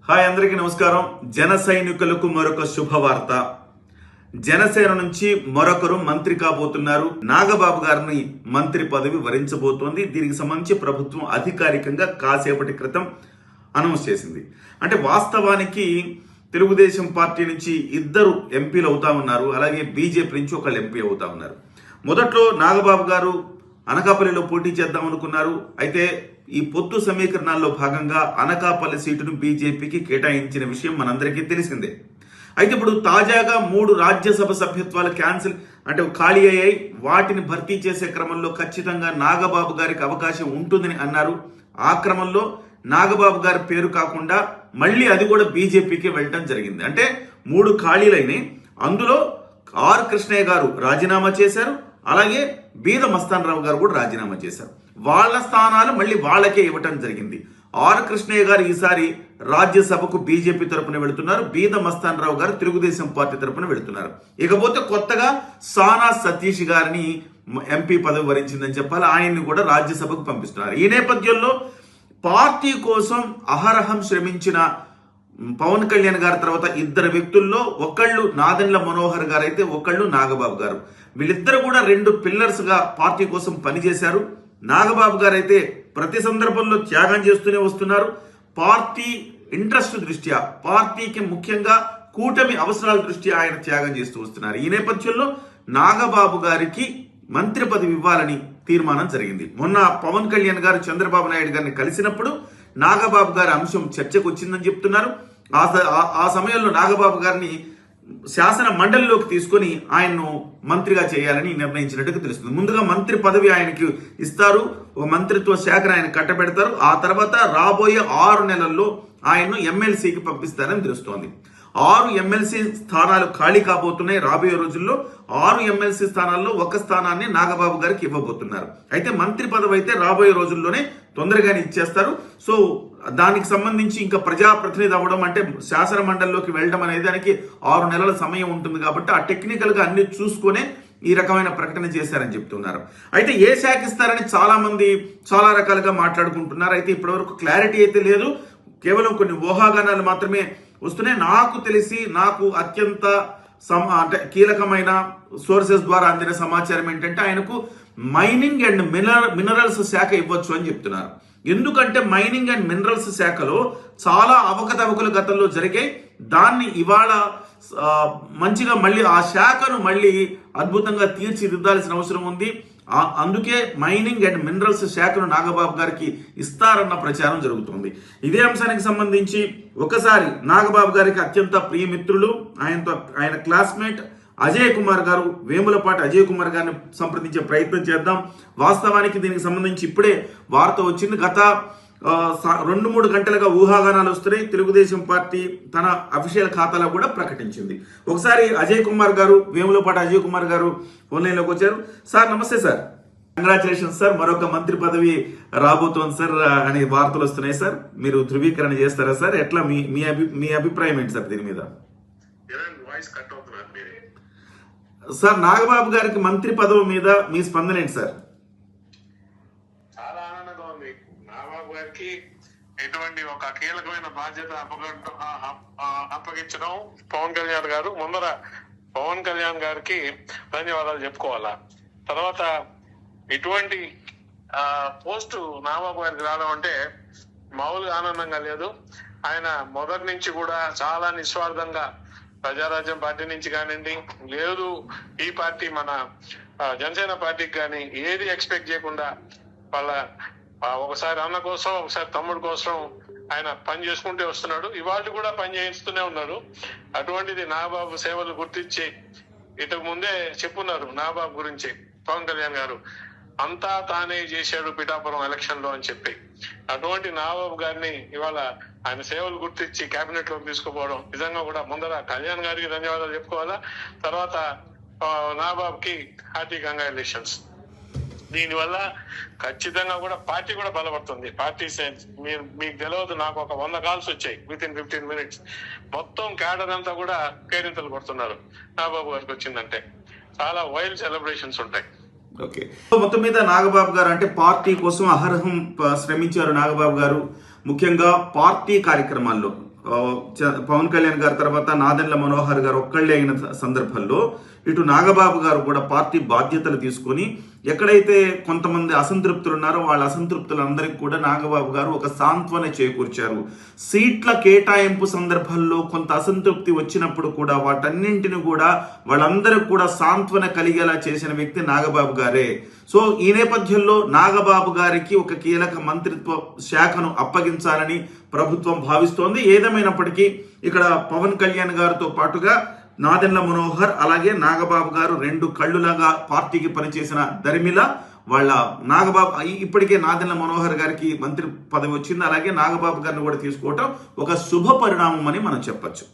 Hi అందరికీ నమస్కారం. జన సైనికులకు మరొక శుభవార్త. జనసేన నుంచి మరొకరు మంత్రి కాబోతున్నారు. నాగబాబు గారిని మంత్రి పదవి వరించబోతోంది. దీనికి సంబంధించి ప్రభుత్వం అధికారికంగా కాసేపటి క్రితం అనౌన్స్ చేసింది. అంటే వాస్తవానికి తెలుగుదేశం పార్టీ నుంచి ఇద్దరు ఎంపీలు అవుతా ఉన్నారు, అలాగే బీజేపీ నుంచి ఒకళ్ళు ఎంపీ అవుతా ఉన్నారు. మొదట్లో నాగబాబు గారు అనకాపల్లిలో పోటీ చేద్దాం అనుకున్నారు. అయితే ఈ పొత్తు సమీకరణాల్లో భాగంగా అనకాపల్లి సీటును బీజేపీకి కేటాయించిన విషయం మనందరికీ తెలిసిందే. అయితే ఇప్పుడు తాజాగా 3 రాజ్యసభ సభ్యత్వాలు క్యాన్సిల్ అంటే ఖాళీ అయ్యాయి. వాటిని భర్తీ చేసే క్రమంలో ఖచ్చితంగా నాగబాబు గారికి అవకాశం ఉంటుందని అన్నారు. ఆ క్రమంలో నాగబాబు గారి పేరు కాకుండా మళ్ళీ అది కూడా బీజేపీకి వెళ్ళడం జరిగింది. అంటే 3 ఖాళీలైనవి. అందులో ఆర్ కృష్ణయ్య గారు రాజీనామా చేశారు, అలాగే బీద మస్తాన్ రావు గారు కూడా రాజీనామా చేశారు. వాళ్ళ స్థానాలు మళ్ళీ వాళ్ళకే ఇవ్వటం జరిగింది. ఆర్ కృష్ణయ్య గారు ఈసారి రాజ్యసభకు బీజేపీ తరపున వెళుతున్నారు, బీద మస్తాన్ రావు గారు తెలుగుదేశం పార్టీ తరపున వెళుతున్నారు. ఇకపోతే కొత్తగా సానా సతీష్ గారిని ఎంపీ పదవి వరించిందని చెప్పాలి, ఆయన్ని కూడా రాజ్యసభకు పంపిస్తున్నారు. ఈ నేపథ్యంలో పార్టీ కోసం అహరహం శ్రమించిన పవన్ కళ్యాణ్ గారి తర్వాత ఇద్దరు వ్యక్తుల్లో ఒకళ్ళు నాదెండ్ల మనోహర్ గారు అయితే ఒకళ్ళు నాగబాబు గారు. వీళ్ళిద్దరు కూడా 2 పిల్లర్స్ గా పార్టీ కోసం పనిచేశారు. నాగబాబు గారు అయితే ప్రతి సందర్భంలో త్యాగం చేస్తూనే వస్తున్నారు. పార్టీ ఇంట్రెస్ట్ దృష్ట్యా, పార్టీకి ముఖ్యంగా కూటమి అవసరాల దృష్ట్యా ఆయన త్యాగం చేస్తూ వస్తున్నారు. ఈ నేపథ్యంలో నాగబాబు గారికి మంత్రి పదవి ఇవ్వాలని తీర్మానం జరిగింది. మొన్న పవన్ కళ్యాణ్ గారు చంద్రబాబు నాయుడు గారిని కలిసినప్పుడు నాగబాబు గారి అంశం చర్చకు వచ్చిందని చెప్తున్నారు. ఆ సమయంలో నాగబాబు గారిని శాసన మండలిలోకి తీసుకొని ఆయన్ను మంత్రిగా చేయాలని నిర్ణయించినట్టుగా తెలుస్తుంది. ముందుగా మంత్రి పదవి ఆయనకి ఇస్తారు, ఒక మంత్రిత్వ శాఖను ఆయన కట్టబెడతారు. ఆ తర్వాత రాబోయే 6 నెలల్లో ఆయన్ను ఎమ్మెల్సీకి పంపిస్తారని తెలుస్తోంది. 6 ఎమ్మెల్సీ స్థానాలు ఖాళీ కాబోతున్నాయి. రాబోయే రోజుల్లో 6 ఎమ్మెల్సీ స్థానాల్లో ఒక స్థానాన్ని నాగబాబు గారికి ఇవ్వబోతున్నారు. అయితే మంత్రి పదవి అయితే రాబోయే రోజుల్లోనే తొందరగానే ఇచ్చేస్తారు. సో దానికి సంబంధించి ఇంకా ప్రజాప్రతినిధి అవ్వడం అంటే శాసన మండలిలోకి వెళ్ళడం అనేది దానికి 6 నెలల సమయం ఉంటుంది. కాబట్టి ఆ టెక్నికల్ గా అన్ని చూసుకునే ఈ రకమైన ప్రకటన చేశారని చెప్తున్నారు. అయితే ఏ శాఖ ఇస్తారని చాలా మంది చాలా రకాలుగా మాట్లాడుకుంటున్నారు. అయితే ఇప్పటివరకు క్లారిటీ అయితే లేదు, కేవలం కొన్ని ఊహాగానాలు మాత్రమే వస్తున్నాయి. నాకు తెలిసి నాకు అత్యంత అంటే కీలకమైన సోర్సెస్ ద్వారా అందిన సమాచారం ఏంటంటే ఆయనకు మైనింగ్ అండ్ మినరల్స్ శాఖ ఇవ్వచ్చు అని చెప్తున్నారు. ఎందుకంటే మైనింగ్ అండ్ మినరల్స్ శాఖలో చాలా అవకతవకలు గతంలో జరిగాయి. దాన్ని ఇవాళ మంచిగా మళ్ళీ ఆ శాఖను మళ్ళీ అద్భుతంగా తీర్చిదిద్దాల్సిన అవసరం ఉంది. అందుకే మైనింగ్ అండ్ మినరల్స్ శాఖను నాగబాబు గారికి ఇస్తారన్న ప్రచారం జరుగుతుంది. ఇదే అంశానికి సంబంధించి ఒకసారి నాగబాబు గారికి అత్యంత ప్రియమిత్రులు, ఆయన క్లాస్మేట్ అజయ్ కుమార్ గారు, వేములపాటి అజయ్ కుమార్ గారిని సంప్రదించే ప్రయత్నం చేద్దాం. వాస్తవానికి దీనికి సంబంధించి ఇప్పుడే వార్త వచ్చింది. గత 2-3 గంటలుగా ఊహాగానాలు వస్తున్నాయి. తెలుగుదేశం పార్టీ తన అఫీషియల్ ఖాతాలో కూడా ప్రకటించింది. ఒకసారి అజయ్ కుమార్ గారు, వేములపాటి అజయ్ కుమార్ గారు ఫోన్ లైన్లోకి వచ్చారు. సార్ నమస్తే సార్, కంగ్రాచులేషన్స్ సార్, మరొక మంత్రి పదవి రాబోతోంది సార్ అనే వార్తలు వస్తున్నాయి సార్. మీరు ధృవీకరణ చేస్తారా సార్? ఎట్లా మీ అభిప్రాయం ఏంటి సార్ దీని మీద? సార్ నాగబాబు గారికి మంత్రి పదవి మీద మీ స్పందన ఏంటి సార్? చాలా ఆనందంగా ఉంది. నాగబాబు గారికి ఎటువంటి ఒక కీలకమైన బాధ్యత అప్పగించడం పవన్ కళ్యాణ్ గారు ముందర పవన్ కళ్యాణ్ గారికి ధన్యవాదాలు చెప్పుకోవాలా. తర్వాత ఇటువంటి పోస్టు నాగబాబు గారికి రావడం అంటే మామూలుగా ఆనందంగా లేదు. ఆయన మొదటి నుంచి కూడా చాలా నిస్వార్థంగా ప్రజారాజ్యం పార్టీ నుంచి కానివ్వండి, లేదు ఈ పార్టీ మన జనసేన పార్టీకి కానీ ఏది ఎక్స్పెక్ట్ చేయకుండా వాళ్ళ ఒకసారి అన్న కోసం ఒకసారి తమ్ముడు కోసం ఆయన పని చేసుకుంటూ వస్తున్నాడు. ఇవాళ కూడా పని చేస్తూనే ఉన్నాడు. అటువంటిది నాగబాబు సేవలు గుర్తించి ఇంతకు ముందే చెప్పున్నారు నాగబాబు గురించి పవన్ కళ్యాణ్ గారు, అంతా తానే చేశాడు పిఠాపురం ఎలక్షన్ లో అని చెప్పి. అటువంటి నాగబాబు గారిని ఇవాళ ఆయన సేవలు గుర్తించి కేబినెట్ లోకి తీసుకుపోవడం నిజంగా కూడా ముందర కళ్యాణ్ గారికి ధన్యవాదాలు చెప్పుకోవాలా. తర్వాత నాగబాబుకి హార్టీ కంగ్రాచులేషన్స్. దీనివల్ల ఖచ్చితంగా కూడా పార్టీ కూడా బలపడుతుంది. పార్టీ మీకు తెలియదు, నాకు ఒక 100 కాల్స్ వచ్చాయి వితిన్ 15 minutes. మొత్తం క్యాడర్ అంతా కూడా కేరింతలు కొడుతున్నారు నాగబాబు గారికి వచ్చిందంటే. చాలా వైల్డ్ సెలబ్రేషన్స్ ఉంటాయి. ఓకే, మొత్తం మీద నాగబాబు గారు అంటే పార్టీ కోసం అహర్హం శ్రమించారు నాగబాబు గారు. ముఖ్యంగా పార్టీ కార్యక్రమాల్లో పవన్ కళ్యాణ్ గారి తర్వాత నాదెండ్ల మనోహర్ గారు ఒక్కళ్ళే అయిన సందర్భంలో ఇటు నాగబాబు గారు కూడా పార్టీ బాధ్యతలు తీసుకొని ఎక్కడైతే కొంతమంది అసంతృప్తులు ఉన్నారో వాళ్ళ అసంతృప్తులందరికీ కూడా నాగబాబు గారు ఒక సాంత్వన చేకూర్చారు. సీట్ల కేటాయింపు సందర్భంలో కొంత అసంతృప్తి వచ్చినప్పుడు కూడా వాటన్నింటిని కూడా వాళ్ళందరికీ కూడా సాంత్వన కలిగేలా చేసిన వ్యక్తి నాగబాబు గారే. సో ఈ నేపథ్యంలో నాగబాబు గారికి ఒక కీలక మంత్రిత్వ శాఖను అప్పగించాలని ప్రభుత్వం భావిస్తోంది. ఏదేమైనప్పటికీ ఇక్కడ పవన్ కళ్యాణ్ గారితో పాటుగా నాదెండ్ల మనోహర్ అలాగే నాగబాబు గారు రెండు కళ్ళులాగా పార్టీకి పనిచేసిన దరిమిల వాళ్ళ నాగబాబు ఇప్పటికే నాదెండ్ల మనోహర్ గారికి మంత్రి పదవి వచ్చింది. అలాగే నాగబాబు గారిని కూడా తీసుకోవటం ఒక శుభ పరిణామం అని మనం చెప్పొచ్చు.